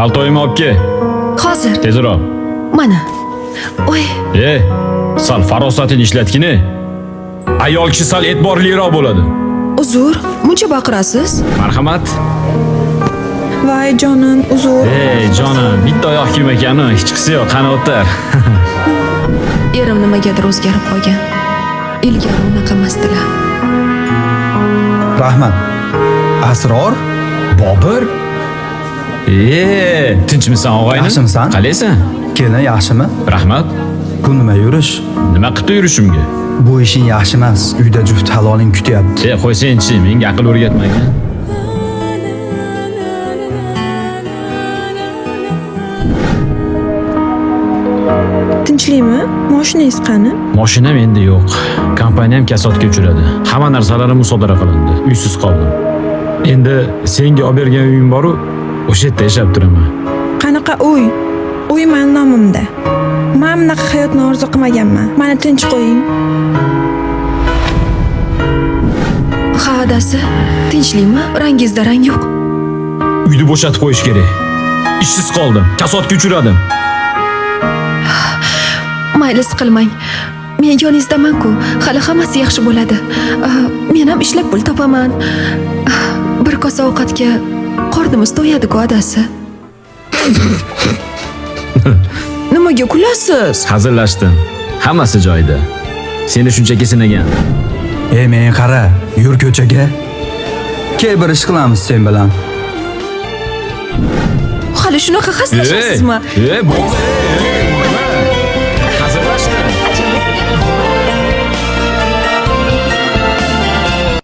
Paltoyimni olib kel. Hozir. Tezroq. Mana. Oy, Sal farosatini ishlatgin. Ayol kishi sal e'tiborliroq bo'ladi. uzr, muncha baqirasiz. Marhamat. Voy jonim, uzr. Jonim, bitta oyoq kiyim ekani, hech qisi yo'q, qani o'tir. Erim nimagadir o'zgarib qolgan. Ilgari unaqa emasdilar. Rahmat. Asror? Bobur? Tinchmisan og'ayni? Yaxshimisan? Qalaysan? Kelin yaxshimi? Rahmat. Bu nima yurish? Nima qilib yurishimga? Bu ishing yaxshi emas. Uyda juft haloling kutyapti. Qo'ysen-chi, menga aql o'rgatmagan. Tinchlikmi? Mashinangiz qani? Mashinam endi yo'q. Kompaniyam kasodga uchradi. Hamma narsalarim musodara qilindi. Uysiz qoldim. Endi senga olib bergan uyim bor-ku, o'sha yerda yashab turaman. Qanaqa uy? Uy men nomimda. Men bunaqa hayotni orzu qilmaganman. Meni tinch qo'ying. Ha, adasi, tinchlikmi? Rangingizda rang yo'q. Uyni bo'shatib qo'yish kerak. Ishsiz qoldim. Kasodga uchradim. Mayli qilmang. Men yoningizdaman-ku. Hali hammasi yaxshi bo'ladi. Men ham ishlab pul topaman. Bir kosa ovqatga qornimiz to'yadi-ku, adasi. Nimaga kulasiz? Hazillashdim. Hammasi joyida. Seni shunchaki sinagan. Men qara, yur ko'chaga. Kel bir ish qilamiz sen bilan. Hali shunaqa xaslashasizmi? Bu